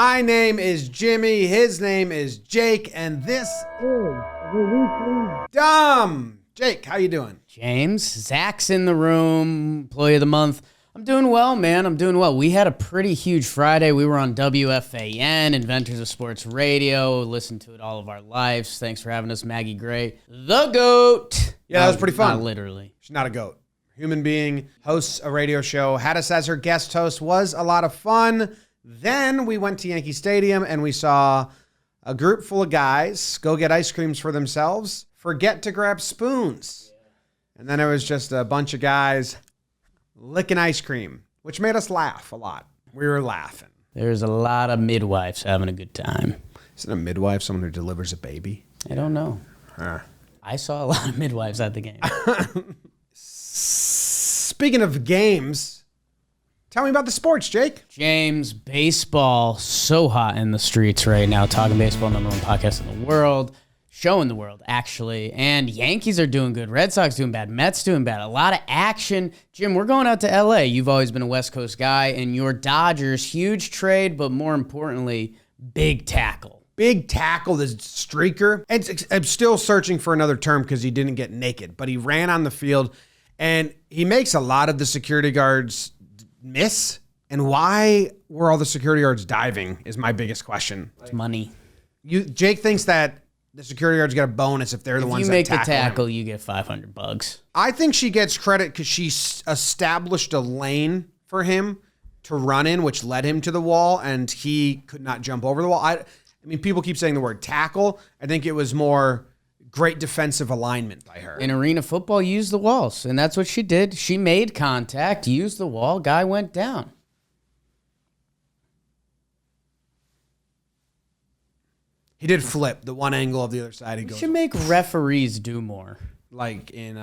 My name is Jimmy. His name is Jake, and this is the Weekly Dumb. Jake, how you doing? James, Zach's in the room, employee of the month. I'm doing well, man. I'm doing well. We had a pretty huge Friday. We were on WFAN, Inventors of Sports Radio. Listened to it all of our lives. Thanks for having us, Maggie Gray, the GOAT. Yeah, that was pretty fun. Not literally. She's not a goat. Human being, hosts a radio show, had us as her guest host, was a lot of fun. Then we went to Yankee Stadium and we saw a group full of guys go get ice creams for themselves, forget to grab spoons. And then it was just a bunch of guys licking ice cream, which made us laugh a lot. We were laughing. There's a lot of midwives having a good time. Isn't a midwife someone who delivers a baby? I don't know. I saw a lot of midwives at the game. Speaking of games, tell me about the sports, Jake. James, baseball, so hot in the streets right now. Talking Baseball, #1 podcast in the world. Show in the world, actually. And Yankees are doing good. Red Sox doing bad. Mets doing bad. A lot of action. Jim, we're going out to L.A. You've always been a West Coast guy. And your Dodgers, huge trade, but more importantly, big tackle. Big tackle, this streaker. And I'm still searching for another term because he didn't get naked, but he ran on the field, and he makes a lot of the security guards miss. And why were all the security guards diving is my biggest question. It's money. Jake thinks that the security guards get a bonus if they're the ones that tackle. If you make the tackle, you get $500. I think she gets credit because she established a lane for him to run in, which led him to the wall, and he could not jump over the wall. I mean, people keep saying the word tackle. I think it was more great defensive alignment by her. In arena football, use the walls, and that's what she did. She made contact, used the wall, guy went down. He did flip the one angle of the other side. He goes. Should make referees do more. Like in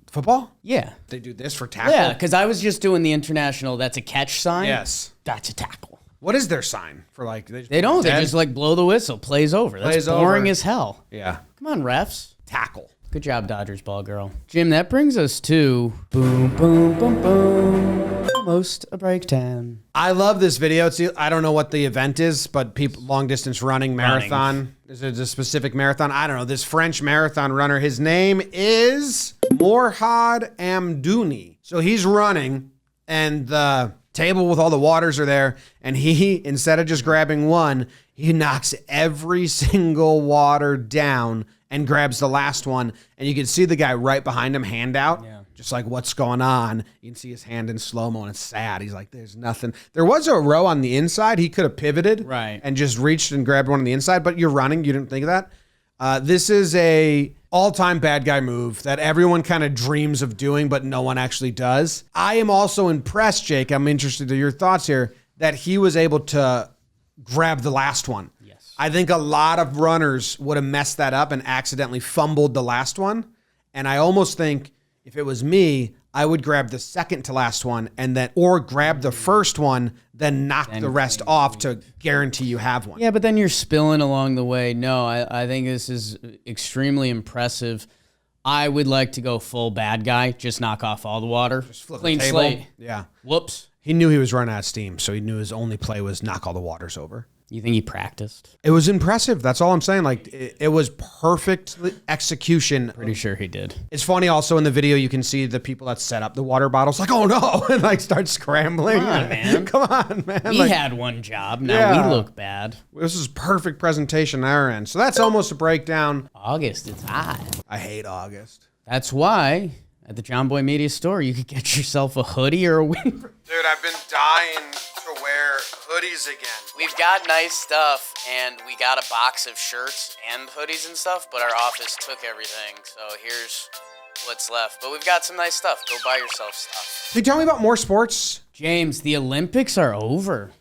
football? Yeah. They do this for tackle? Yeah, because I was just doing the international, that's a catch sign. Yes. That's a tackle. What is their sign for like? They don't. They just like blow the whistle. Plays over. That's boring as hell. Yeah. Come on, refs. Tackle. Good job, Dodgers ball girl. Jim, that brings us to boom, boom, boom, boom. Almost a breakdown. I love this video. I don't know what the event is, but people long distance running marathon. Is it a specific marathon? I don't know. This French marathon runner, his name is Morhad Amdouni. So he's running, and the table with all the waters are there, and he, instead of just grabbing one, he knocks every single water down and grabs the last one, and you can see the guy right behind him, hand out, just like, what's going on? You can see his hand in slow-mo, and it's sad. He's like, there's nothing. There was a row on the inside. He could have pivoted and just reached and grabbed one on the inside, but you're running. You didn't think of that. This is a all-time bad guy move that everyone kind of dreams of doing, but no one actually does. I am also impressed, Jake. I'm interested in your thoughts here, that he was able to grab the last one. I think a lot of runners would have messed that up and accidentally fumbled the last one. And I almost think if it was me, I would grab the second to last one or grab the first one, then knock the rest off to guarantee you have one. Yeah, but then you're spilling along the way. No, I think this is extremely impressive. I would like to go full bad guy, just knock off all the water. Just flip clean the table. slate. Yeah. Whoops. He knew he was running out of steam, so he knew his only play was knock all the waters over. You think he practiced? It was impressive. That's all I'm saying. Like, it was perfect execution. Pretty sure he did. It's funny also in the video, you can see the people that set up the water bottles like, oh no, and like start scrambling. Come on, man. Come on, man. We had one job. Now we look bad. This is perfect presentation on our end. So that's almost a breakdown. August, it's hot. I hate August. That's why at the Jomboy Media store, you could get yourself a hoodie or a windbreaker. Dude, I've been dying to wear hoodies again. We've got nice stuff, and we got a box of shirts and hoodies and stuff, but our office took everything, so here's what's left. But we've got some nice stuff. Go buy yourself stuff. Can you tell me about more sports? James, the Olympics are over.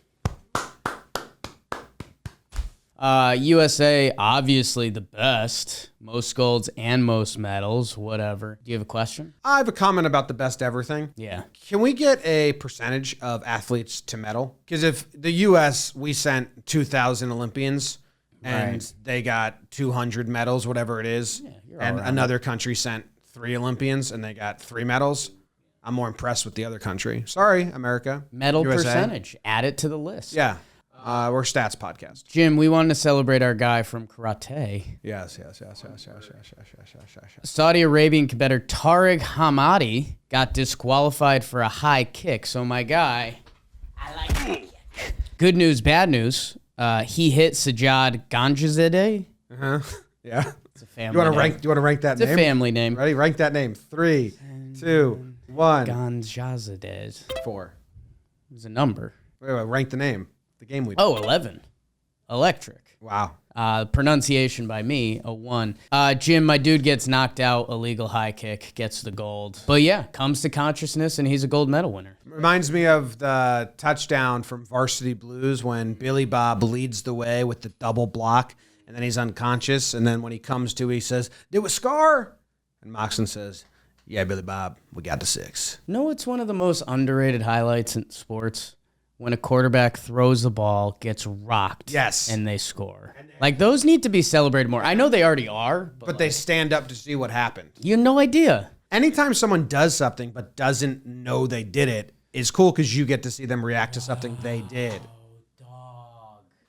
USA, obviously the best. Most golds and most medals, whatever. Do you have a question? I have a comment about the best ever thing. Yeah. Can we get a percentage of athletes to medal? Because if the U.S., we sent 2,000 Olympians, and they got 200 medals, whatever it is, and another country sent 3 Olympians, and they got 3 medals, I'm more impressed with the other country. Sorry, America. Medal USA. percentage. Add it to the list. Yeah. We're stats podcast. Jim, we wanted to celebrate our guy from karate. Yes. Saudi Arabian competitor Tariq Hamadi got disqualified for a high kick. So my guy, I like that kick. Good news, bad news. He hit Sajjad Ganjazadeh. Yeah. It's a family You want name. to rank that It's name? a family name. Ready? Rank that name. 3, 2, 1. Ganjazadeh. 4. It was a number. Wait, rank the name. The game we did. Oh, 11. Electric. Wow. Pronunciation by me, a 1. Jim, my dude gets knocked out, illegal high kick, gets the gold. But yeah, comes to consciousness, and he's a gold medal winner. Reminds me of the touchdown from Varsity Blues when Billy Bob leads the way with the double block, and then he's unconscious, and then when he comes to, he says, "Did we score?" And Moxon says, "Yeah, Billy Bob, we got the 6." No, it's one of the most underrated highlights in sports. When a quarterback throws the ball, gets rocked, Yes. and they score. Like, those need to be celebrated more. I know they already are, But they stand up to see what happened. you have no idea. Anytime someone does something but doesn't know they did it is cool because you get to see them react to something they did.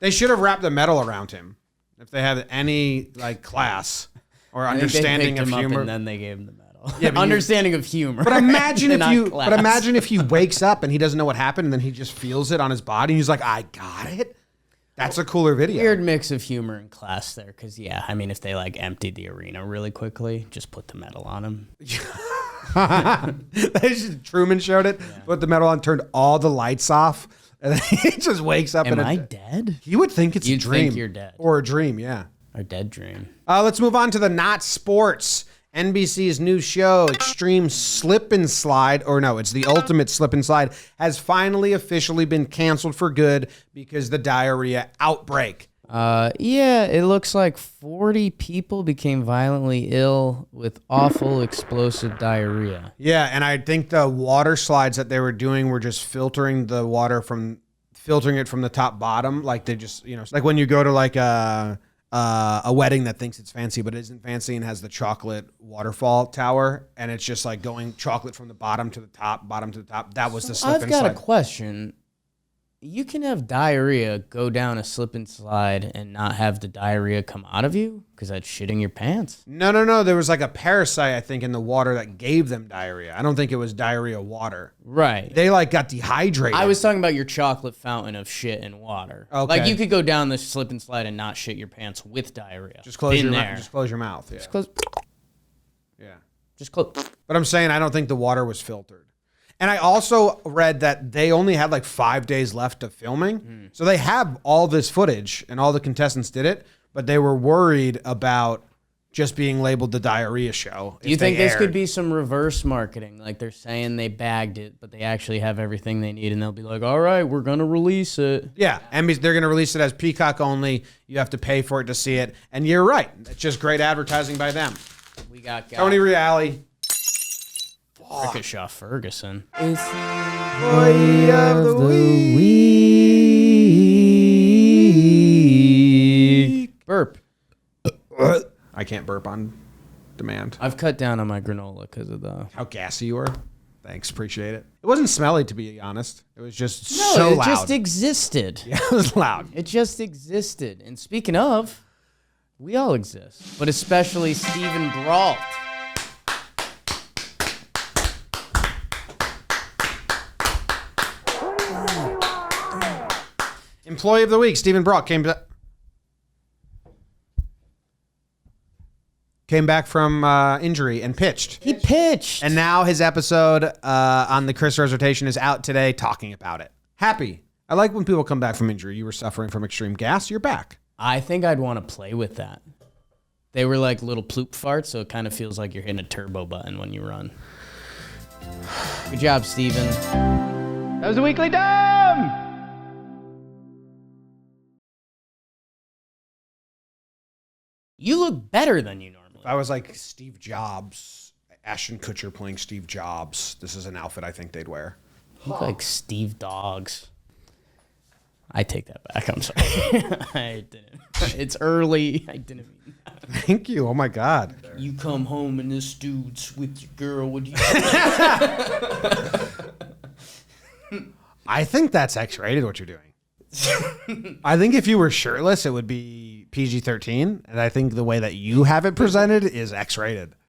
They should have wrapped the medal around him if they had any class or understanding of humor. And then they gave him the medal. Yeah, but understanding of humor. But imagine and if not you. class. But imagine if he wakes up and he doesn't know what happened, and then he just feels it on his body, and he's like, "I got it." That's a cooler video. Weird mix of humor in class there, because if they emptied the arena really quickly, just put the medal on him. Truman showed it, put the medal on, turned all the lights off, and then he just wakes up. Am I dead? He would think it's You'd a dream. think you're dead. Or a dream, yeah. Our dead dream. Let's move on to the not sports. NBC's new show, Extreme Slip and Slide, or no, it's the Ultimate Slip and Slide, has finally officially been canceled for good because the diarrhea outbreak. It looks like 40 people became violently ill with awful explosive diarrhea. Yeah, and I think the water slides that they were doing were just filtering it from the top bottom. Like they just, like when you go to a wedding that thinks it's fancy but isn't fancy and has the chocolate waterfall tower, and it's just going chocolate from the bottom to the top. That was the slip and slide. I've got a question. You can have diarrhea, go down a slip and slide, and not have the diarrhea come out of you? Because that's shitting your pants. No. There was a parasite, I think, in the water that gave them diarrhea. I don't think it was diarrhea water. Right. They got dehydrated. I was talking about your chocolate fountain of shit and water. Okay. You could go down the slip and slide and not shit your pants with diarrhea. Just close your mouth. Just close your mouth. Yeah. Just close. Yeah. Just close. But I'm saying I don't think the water was filtered. And I also read that they only had 5 days left of filming. So they have all this footage and all the contestants did it, but they were worried about just being labeled the diarrhea show. Do you think this could be some reverse marketing? Like they're saying they bagged it, but they actually have everything they need, and they'll be like, all right, we're going to release it. Yeah, and they're going to release it as Peacock only. You have to pay for it to see it. And you're right. It's just great advertising by them. We got Tony Reale. Ricochet Ferguson. It's Boy of the Week. Burp. I can't burp on demand. I've cut down on my granola because of the... How gassy you were. Thanks, appreciate it. It wasn't smelly, to be honest. It was just so it loud. just existed. Yeah, it was loud. It just existed. And speaking of, we all exist. But especially Stephen Brault. Employee of the week, Stephen Brault, came back from injury and pitched. He pitched. And now his episode on the Chris Resortation is out today talking about it. Happy. I like when people come back from injury. You were suffering from extreme gas. You're back. I think I'd want to play with that. They were like little ploop farts, so it kind of feels like you're hitting a turbo button when you run. Good job, Steven. That was the Weekly Dumb! You look better than you normally. If I was like Steve Jobs, Ashton Kutcher playing Steve Jobs, this is an outfit I think they'd wear. You look like Steve Dogs. I take that back. I'm sorry. I didn't. It's early. I didn't mean that. Thank you. Oh, my God. You come home and this dude's with your girl. What do you I think that's X-rated what you're doing. I think if you were shirtless, it would be PG-13, and I think the way that you have it presented is X-rated.